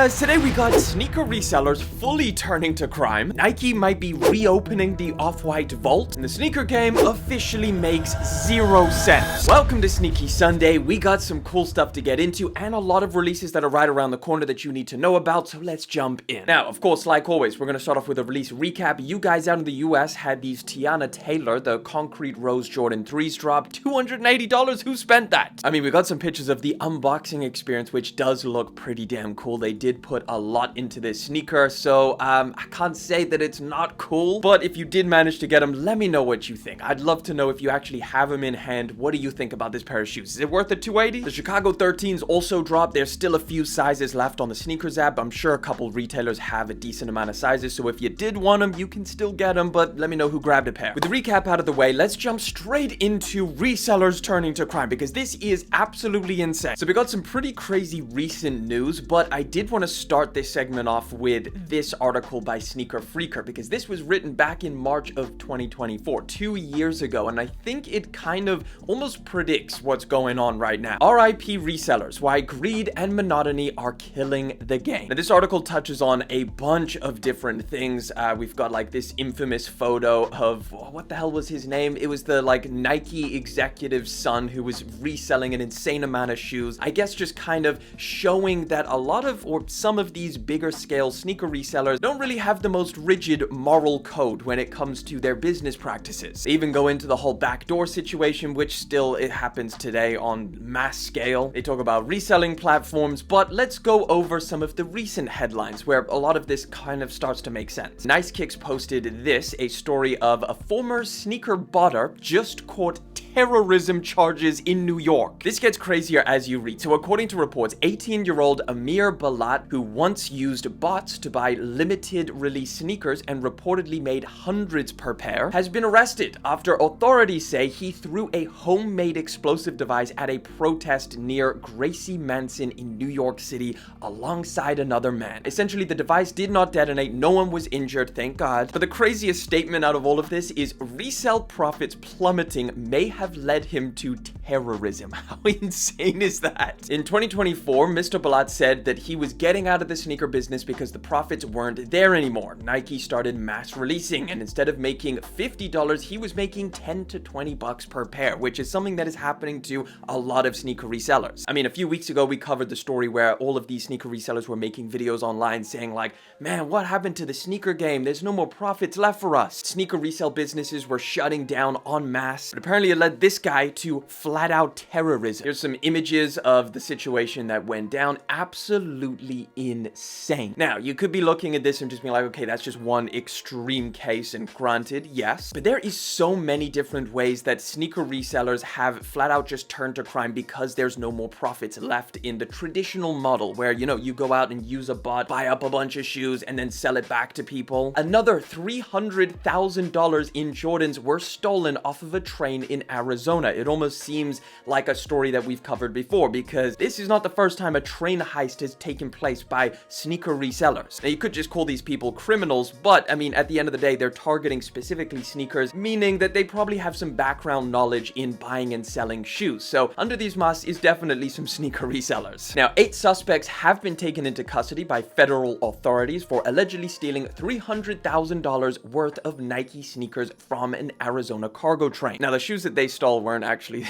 guys, today we got sneaker resellers fully turning to crime, Nike might be reopening the Off-White vault, and the sneaker game officially makes 0 sense. Welcome to Sneaky Sunday. We got some cool stuff to get into and a lot of releases that are right around the corner that you need to know about, so let's jump in. Now, of course, like always, we're going to start off with a release recap. You guys out in the US had these Tiana Taylor, the Concrete Rose Jordan 3s drop, $280. Who spent that? I mean, we got some pictures of the unboxing experience, which does look pretty damn cool. They did put a lot into this sneaker, so I can't say that it's not cool, but if you did manage to get them, let me know what you think. I'd love to know if you actually have them in hand. What do you think about this pair of shoes? Is it worth the $280? The Chicago 13s also dropped. There's still a few sizes left on the sneakers app. I'm sure a couple retailers have a decent amount of sizes, so if you did want them, you can still get them, but let me know who grabbed a pair. With the recap out of the way, let's jump straight into resellers turning to crime, because this is absolutely insane. So we got some pretty crazy recent news, but I did want to start this segment off with this article by Sneaker Freaker, because this was written back in March of 2024, 2 years ago, and I think it kind of almost predicts what's going on right now. RIP resellers, why greed and monotony are killing the game. Now, this article touches on a bunch of different things. We've got like this infamous photo of, what the hell was his name? It was the like Nike executive's son who was reselling an insane amount of shoes. I guess just kind of showing that a lot of, or some of these bigger scale sneaker resellers don't really have the most rigid moral code when it comes to their business practices. They even go into the whole backdoor situation, which still it happens today on mass scale. They talk about reselling platforms, but let's go over some of the recent headlines where a lot of this kind of starts to make sense. Nice Kicks posted this, a story of a former sneaker botter just caught terrorism charges in New York. This gets crazier as you read. So according to reports, 18-year-old Amir Balat, who once used bots to buy limited release sneakers and reportedly made hundreds per pair, has been arrested after authorities say he threw a homemade explosive device at a protest near Gracie Mansion in New York City alongside another man. Essentially, the device did not detonate. No one was injured, thank God. But the craziest statement out of all of this is resale profits plummeting may have led him to terrorism. How insane is that? In 2024, Mr. Balat said that he was getting out of the sneaker business because the profits weren't there anymore. Nike started mass releasing, and instead of making $50, he was making 10 to 20 bucks per pair, which is something that is happening to a lot of sneaker resellers. I mean, a few weeks ago, we covered the story where all of these sneaker resellers were making videos online saying like, man, what happened to the sneaker game? There's no more profits left for us. Sneaker resale businesses were shutting down en masse, but apparently it led this guy to flat out terrorism. Here's some images of the situation that went down. Absolutely insane. Now, you could be looking at this and just being like, okay, that's just one extreme case, and granted, yes, but there is so many different ways that sneaker resellers have flat out just turned to crime because there's no more profits left in the traditional model where, you know, you go out and use a bot, buy up a bunch of shoes, and then sell it back to people. Another $300,000 in Jordans were stolen off of a train in Arizona. It almost seems like a story that we've covered before, because this is not the first time a train heist has taken place by sneaker resellers. Now, you could just call these people criminals, but I mean, at the end of the day, they're targeting specifically sneakers, meaning that they probably have some background knowledge in buying and selling shoes. So under these masks is definitely some sneaker resellers. Now, 8 suspects have been taken into custody by federal authorities for allegedly stealing $300,000 worth of Nike sneakers from an Arizona cargo train. Now, the shoes that they stole weren't actually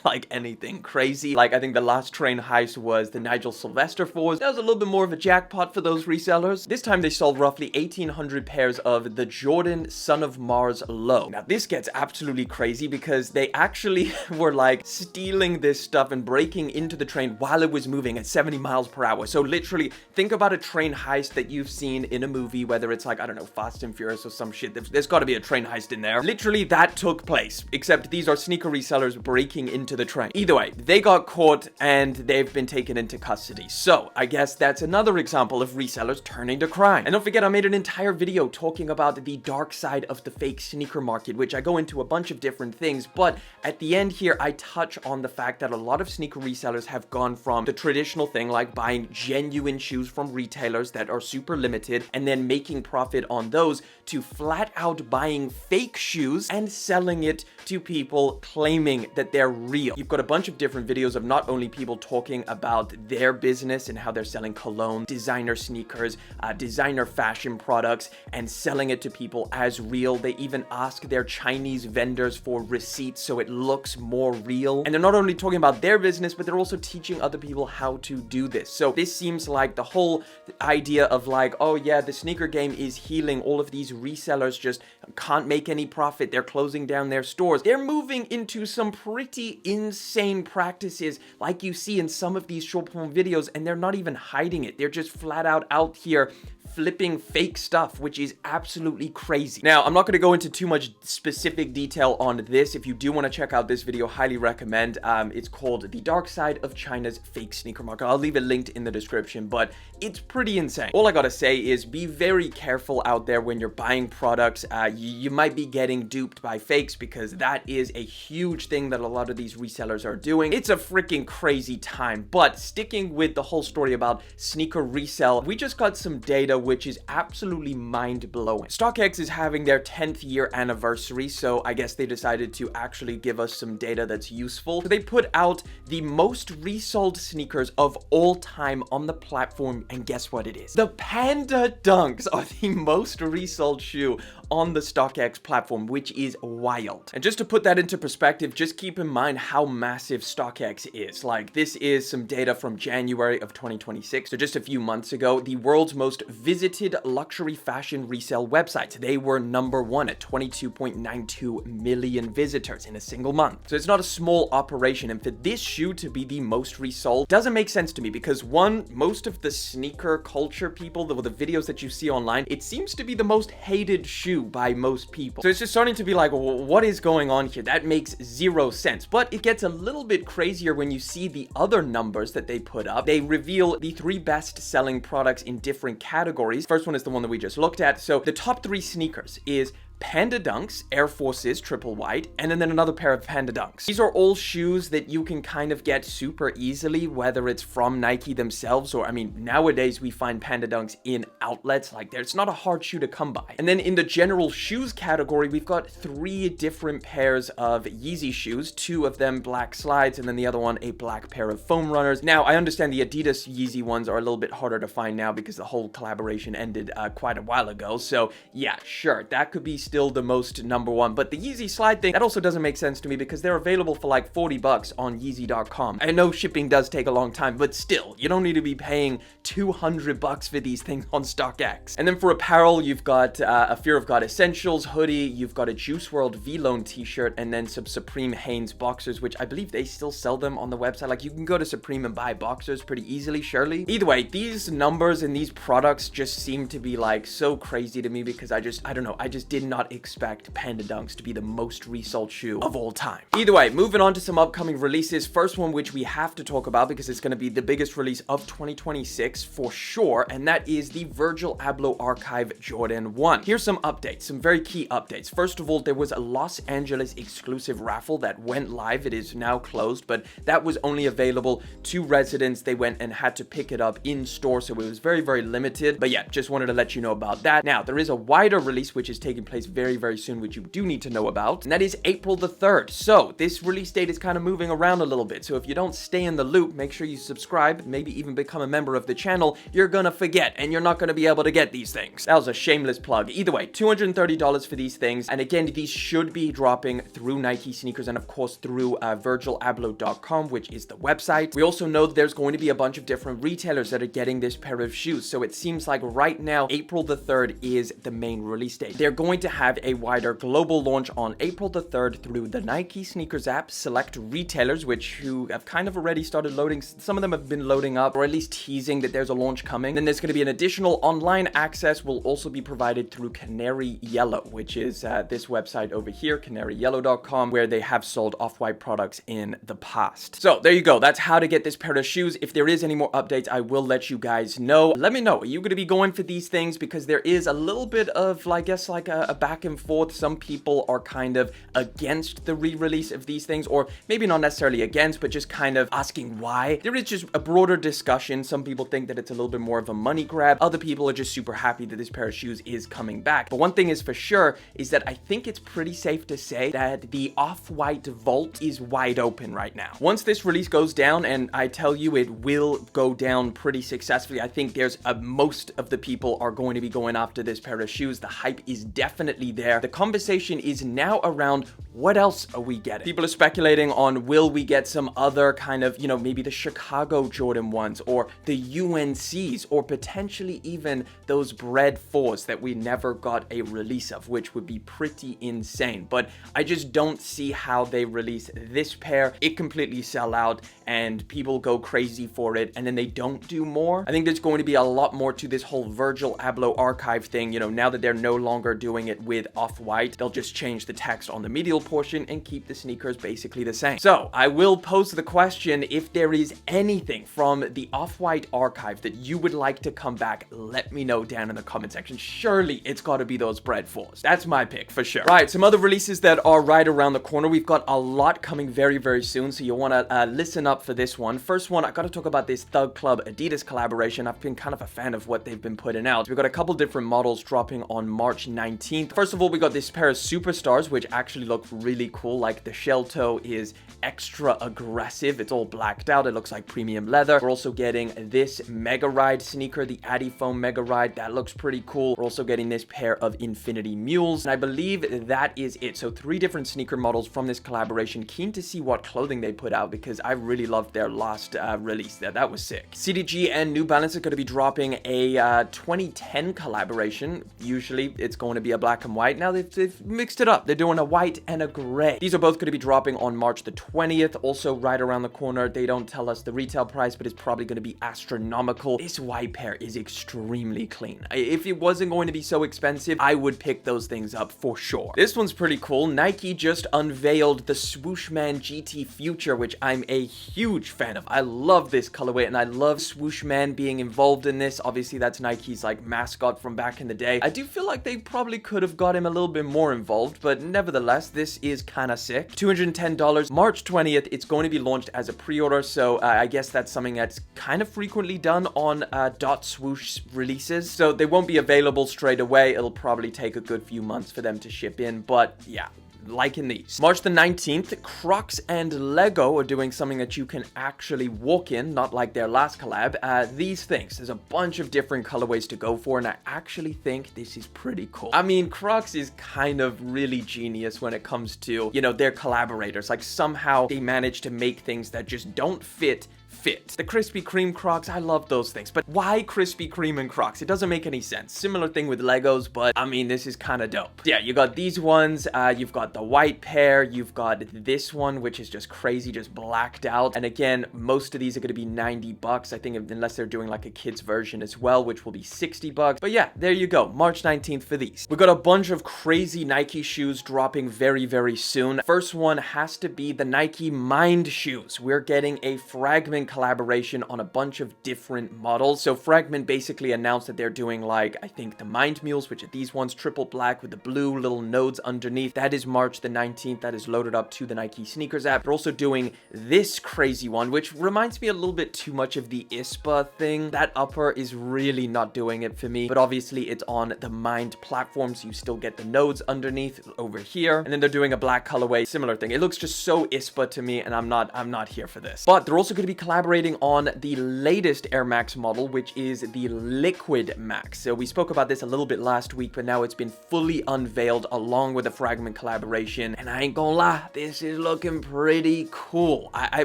like anything crazy. Like, I think the last train heist was the Nigel Sylvester 4s. That was a little bit more of a jackpot for those resellers. This time they sold roughly 1,800 pairs of the Jordan Son of Mars Low. Now, this gets absolutely crazy because they actually were like stealing this stuff and breaking into the train while it was moving at 70 miles per hour. So literally, think about a train heist that you've seen in a movie, whether it's like, I don't know, Fast and Furious or some shit. There's got to be a train heist in there. Literally, that took place, except these are sneaker resellers breaking into the train. Either way, they got caught and they've been taken into custody. So I guess that's another example of resellers turning to crime. And don't forget, I made an entire video talking about the dark side of the fake sneaker market, which I go into a bunch of different things, but at the end here, I touch on the fact that a lot of sneaker resellers have gone from the traditional thing, like buying genuine shoes from retailers that are super limited and then making profit on those, to flat out buying fake shoes and selling it to people claiming that they're real. real. You've got a bunch of different videos of not only people talking about their business and how they're selling cologne, designer sneakers, designer fashion products, and selling it to people as real. They even ask their Chinese vendors for receipts so it looks more real. And they're not only talking about their business, but they're also teaching other people how to do this. So this seems like the whole idea of like, oh yeah, the sneaker game is healing. All of these resellers just can't make any profit. They're closing down their stores. They're moving into some pretty insane practices like you see in some of these short form videos, and they're not even hiding it. They're just flat out here flipping fake stuff, which is absolutely crazy. Now, I'm not going to go into too much specific detail on this. If you do want to check out this video, highly recommend. It's called The Dark Side of China's Fake Sneaker Market. I'll leave it linked in the description, but it's pretty insane. All I gotta say is be very careful out there when you're buying products. You might be getting duped by fakes, because that is a huge thing that a lot of these resellers are doing. It's a freaking crazy time. But sticking with the whole story about sneaker resale, we just got some data which is absolutely mind-blowing. StockX is having their 10th year anniversary, so I guess they decided to actually give us some data that's useful. So they put out the most resold sneakers of all time on the platform, and guess what it is? The Panda Dunks are the most resold shoe on the StockX platform, which is wild. And just to put that into perspective, just keep in mind how massive StockX is. Like, this is some data from January of 2026, so just a few months ago, the world's most visited luxury fashion resale website. They were #1 at 22.92 million visitors in a single month. So it's not a small operation, and for this shoe to be the most resold doesn't make sense to me, because one, most of the sneaker culture people, the videos that you see online, it seems to be the most hated shoe by most people. So it's just starting to be like, well, what is going on here? That makes zero sense. But it gets a little bit crazier when you see the other numbers that they put up. They reveal the 3 best selling products in different categories. First one is the one that we just looked at. So the top 3 sneakers is Panda Dunks, Air Forces, triple white, and then another pair of Panda Dunks. These are all shoes that you can kind of get super easily, whether it's from Nike themselves, or I mean, nowadays we find Panda Dunks in outlets. Like, it's not a hard shoe to come by. And then in the general shoes category, we've got 3 different pairs of Yeezy shoes, 2 of them black slides, and then the other one a black pair of foam runners. Now, I understand the Adidas Yeezy ones are a little bit harder to find now because the whole collaboration ended quite a while ago. So yeah, sure, that could be still the most #1, but the Yeezy slide thing, that also doesn't make sense to me, because they're available for like $40 on Yeezy.com. I know shipping does take a long time, but still, you don't need to be paying $200 for these things on StockX. And then for apparel, you've got a Fear of God Essentials hoodie, you've got a Juice WRLD V-Lone t-shirt, and then some Supreme Hanes boxers, which I believe they still sell them on the website. Like, you can go to Supreme and buy boxers pretty easily, surely. Either way, these numbers and these products just seem to be like so crazy to me, because I don't know, I just did not expect Panda Dunks to be the most resold shoe of all time. Either way, moving on to some upcoming releases. First one, which we have to talk about because it's going to be the biggest release of 2026 for sure, and that is the Virgil Abloh Archive Jordan 1. Here's some updates, some very key updates. First of all, there was a Los Angeles exclusive raffle that went live. It is now closed, but that was only available to residents. They went and had to pick it up in store, so it was very, very limited. But yeah, just wanted to let you know about that. Now, there is a wider release which is taking place very, very soon, which you do need to know about, and that is April the 3rd. So this release date is kind of moving around a little bit, so if you don't stay in the loop, make sure you subscribe, maybe even become a member of the channel. You're gonna forget, and you're not gonna be able to get these things. That was a shameless plug. Either way, $230 for these things, and again, these should be dropping through Nike sneakers and of course through virgilabloh.com, which is the website. We also know that there's going to be a bunch of different retailers that are getting this pair of shoes, so it seems like right now April the 3rd is the main release date. They're going to have a wider global launch on April the 3rd through the Nike sneakers app, select retailers who have kind of already started loading. Some of them have been loading up, or at least teasing that there's a launch coming. Then there's going to be an additional online access will also be provided through Canary Yellow, which is this website over here, canaryyellow.com, where they have sold Off-White products in the past. So there you go. That's how to get this pair of shoes. If there is any more updates, I will let you guys know. Let me know. Are you going to be going for these things? Because there is a little bit of, I guess, like a back and forth. Some people are kind of against the re-release of these things, or maybe not necessarily against, but just kind of asking why. There is just a broader discussion. Some people think that it's a little bit more of a money grab. Other people are just super happy that this pair of shoes is coming back. But one thing is for sure is that I think it's pretty safe to say that the off-white vault is wide open right now. Once this release goes down, and I tell you it will go down pretty successfully, I think there's most of the people are going to be going after this pair of shoes. The hype is definitely there. The conversation is now around what else are we getting? People are speculating on, will we get some other kind of, you know, maybe the Chicago Jordan ones or the UNCs, or potentially even those Bred 4s that we never got a release of, which would be pretty insane. But I just don't see how they release this pair, it completely sell out and people go crazy for it, and then they don't do more. I think there's going to be a lot more to this whole Virgil Abloh archive thing. You know, now that they're no longer doing it with off-white, they'll just change the text on the medial portion and keep the sneakers basically the same. So I will pose the question, if there is anything from the off-white archive that you would like to come back, let me know down in the comment section. Surely it's got to be those Bred 4s. That's my pick for sure. Right, some other releases that are right around the corner. We've got a lot coming very, very soon, so you'll want to listen up for this one. First one, I got to talk about this Thug Club Adidas collaboration. I've been kind of a fan of what they've been putting out. We've got a couple different models dropping on March 19th. First of all, we got this pair of Superstars, which actually look really cool. Like the shell toe is extra aggressive. It's all blacked out. It looks like premium leather. We're also getting this Mega Ride sneaker, the Adi Foam Mega Ride. That looks pretty cool. We're also getting this pair of Infinity Mules, and I believe that is it. So 3 different sneaker models from this collaboration. Keen to see what clothing they put out, because I really loved their last release there. That was sick. CDG and New Balance are going to be dropping a 2010 collaboration. Usually it's going to be a black and white. Now they've mixed it up. They're doing a white and a gray. These are both going to be dropping on March the 20th. Also right around the corner. They don't tell us the retail price, but it's probably going to be astronomical. This white pair is extremely clean. If it wasn't going to be so expensive, I would pick those things up for sure. This one's pretty cool. Nike just unveiled the Swooshman GT Future, which I'm a huge fan of. I love this colorway, and I love Swooshman being involved in this. Obviously, that's Nike's like mascot from back in the day. I do feel like they probably could have got him a little bit more involved, but nevertheless, this is kind of sick. $210, March 20th. It's going to be launched as a pre-order, so I guess that's something that's kind of frequently done on dot swoosh releases. So they won't be available straight away. It'll probably take a good few months for them to ship in, but yeah, liking these. March the 19th, Crocs and Lego are doing something that you can actually walk in, not like their last collab. These things, there's a bunch of different colorways to go for, and I actually think this is pretty cool. I mean, Crocs is kind of really genius when it comes to, you know, their collaborators. Like, somehow they manage to make things that just don't fit. The Krispy Kreme Crocs, I love those things, but why Krispy Kreme and Crocs? It doesn't make any sense. Similar thing with Legos, but I mean, this is kind of dope. Yeah, you got these ones, you've got the white pair, you've got this one, which is just crazy, just blacked out. And again, most of these are going to be $90, I think, unless they're doing like a kid's version as well, which will be $60. But yeah, there you go, March 19th for these. We've got a bunch of crazy Nike shoes dropping very, very soon. First one has to be the Nike Mind shoes. We're getting a Fragment collaboration on a bunch of different models. So Fragment basically announced that they're doing, like, I think the Mind Mules, which are these ones, triple black with the blue little nodes underneath. That is March the 19th. That is loaded up to the Nike sneakers app. They're also doing this crazy one, which reminds me a little bit too much of the ISPA thing. That upper is really not doing it for me, but obviously it's on the Mind platform, so you still get the nodes underneath over here. And then they're doing a black colorway, similar thing. It looks just so ISPA to me, and I'm not here for this. But they're also going to be collaborating on the latest Air Max model, which is the Liquid Max. So we spoke about this a little bit last week, but now it's been fully unveiled along with a Fragment collaboration, and I ain't gonna lie, this is looking pretty cool. I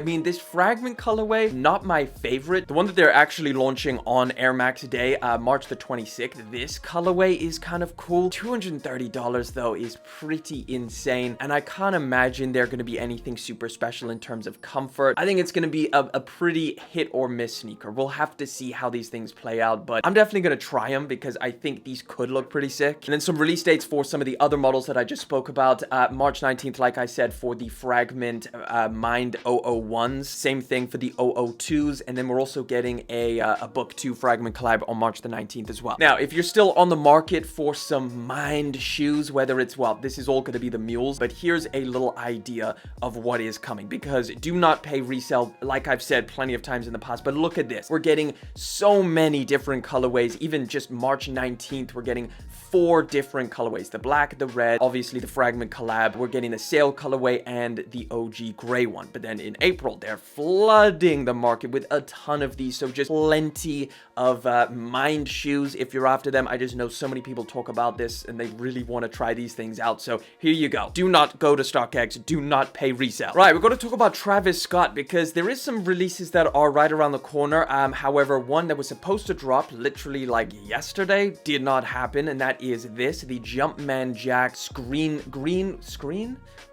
mean, this Fragment colorway, not my favorite. The one that they're actually launching on Air Max Day, March the 26th, this colorway is kind of cool. $230 though is pretty insane, and I can't imagine they're going to be anything super special in terms of comfort. I think it's going to be a pretty hit or miss sneaker. We'll have to see how these things play out, but I'm definitely going to try them because I think these could look pretty sick. And then some release dates for some of the other models that I just spoke about. March 19th, like I said, for the Fragment Mind 001s. Same thing for the 002s. And then we're also getting a Book 2 Fragment collab on March the 19th as well. Now, if you're still on the market for some Mind shoes, whether it's, well, this is all going to be the mules, but here's a little idea of what is coming, because do not pay resale, like I've said plenty of times in the past. But look at this. We're getting so many different colorways. Even just March 19th, we're getting 4 different colorways: the black, the red, obviously the Fragment collab. We're getting the sale colorway and the OG gray one. But then in April, they're flooding the market with a ton of these. So just plenty of Mind shoes if you're after them. I just know so many people talk about this and they really want to try these things out. So here you go. Do not go to StockX. Do not pay resale. Right, we're going to talk about Travis Scott because there is some releases that are right around the corner. However, one that was supposed to drop literally like yesterday did not happen, and that is this, the Jumpman Jack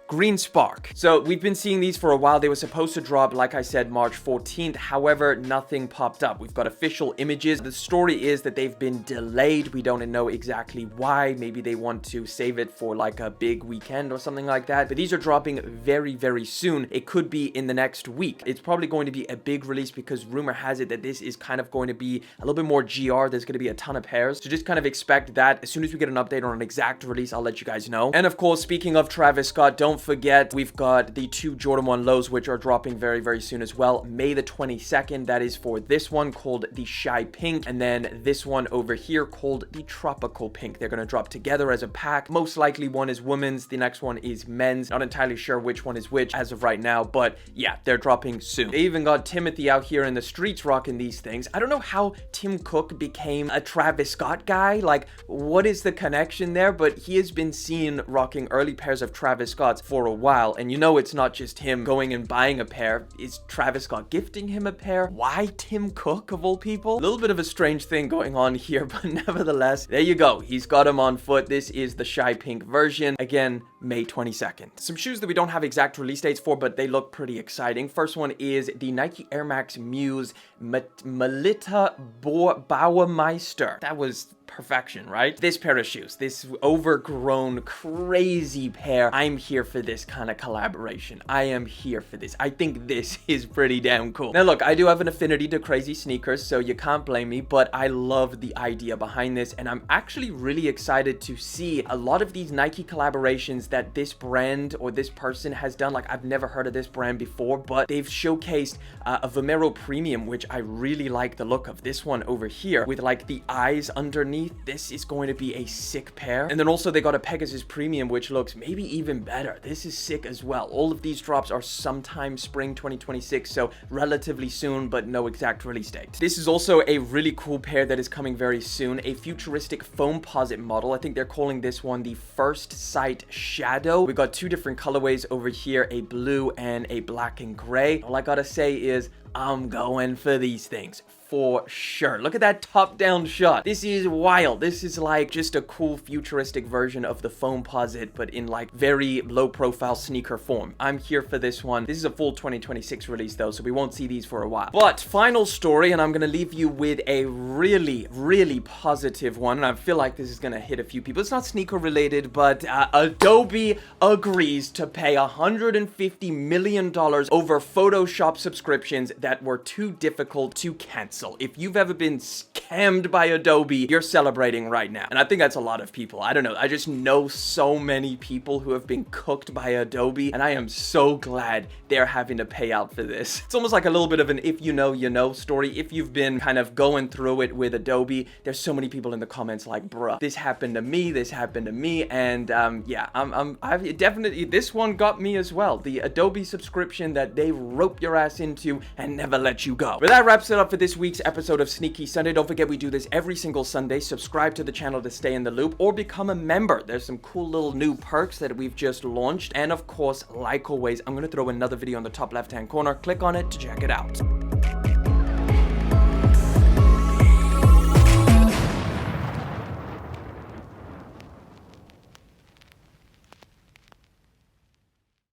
Green Spark. So we've been seeing these for a while. They were supposed to drop, like I said, March 14th. However, nothing popped up. We've got official images. The story is that they've been delayed. We don't know exactly why. Maybe they want to save it for like a big weekend or something like that. But these are dropping very, very soon. It could be in the next week. It's probably going to be a big release because rumor has it that this is kind of going to be a little bit more GR. There's going to be a ton of pairs. So just kind of expect that. As soon as we get an update on an exact release, I'll let you guys know. And of course, speaking of Travis Scott, don't forget, we've got the 2 Jordan 1 lows, which are dropping very, very soon as well. May the 22nd, that is for this one called the Shy Pink, and then this one over here called the Tropical Pink. They're going to drop together as a pack. Most likely one is women's, the next one is men's. Not entirely sure which one is which as of right now, but yeah, they're dropping soon. They even got Timothy out here in the streets rocking these things. I don't know how Tim Cook became a Travis Scott guy. Like, what is the connection there? But he has been seen rocking early pairs of Travis Scott's for a while, and you know it's not just him going and buying a pair. Is Travis Scott gifting him a pair? Why Tim Cook of all people? A little bit of a strange thing going on here, but nevertheless, there you go. He's got him on foot. This is the Shy Pink version. Again, May 22nd. Some shoes that we don't have exact release dates for, but they look pretty exciting. First one is the Nike Air Max Muse Melita Bauermeister. That was perfection, right? This pair of shoes, this overgrown, crazy pair. I'm here for this kind of collaboration. I am here for this. I think this is pretty damn cool. Now look, I do have an affinity to crazy sneakers, so you can't blame me, but I love the idea behind this, and I'm actually really excited to see a lot of these Nike collaborations that this brand or this person has done. Like, I've never heard of this brand before, but they've showcased a Vomero Premium, which I really like the look of. This one over here with like the eyes underneath. This is going to be a sick pair. And then also they got a Pegasus Premium, which looks maybe even better. This is sick as well. All of these drops are sometime spring 2026, so relatively soon, but no exact release date. This is also a really cool pair that is coming very soon, a futuristic foamposite model. I think they're calling this one the First Sight Shadow. We got 2 different colorways over here, a blue and a black and gray. All I gotta say is I'm going for these things for sure. Look at that top-down shot. This is wild. This is like just a cool futuristic version of the Foamposite, but in like very low-profile sneaker form. I'm here for this one. This is a full 2026 release though, so we won't see these for a while. But final story, and I'm gonna leave you with a really, really positive one, and I feel like this is gonna hit a few people. It's not sneaker related, but Adobe agrees to pay $150 million over Photoshop subscriptions that were too difficult to cancel. If you've ever been scammed by Adobe, you're celebrating right now. And I think that's a lot of people. I don't know. I just know so many people who have been cooked by Adobe, and I am so glad they're having to pay out for this. It's almost like a little bit of an if you know, you know story. If you've been kind of going through it with Adobe, there's so many people in the comments like, bruh, this happened to me, and yeah, I've definitely, this one got me as well. The Adobe subscription that they rope your ass into and never let you go. But that wraps it up for this week's episode of Sneaky Sunday. Don't forget we do this every single Sunday. Subscribe to the channel to stay in the loop, or become a member. There's some cool little new perks that we've just launched. And of course, like always, I'm going to throw another video on the top left-hand corner. Click on it to check it out.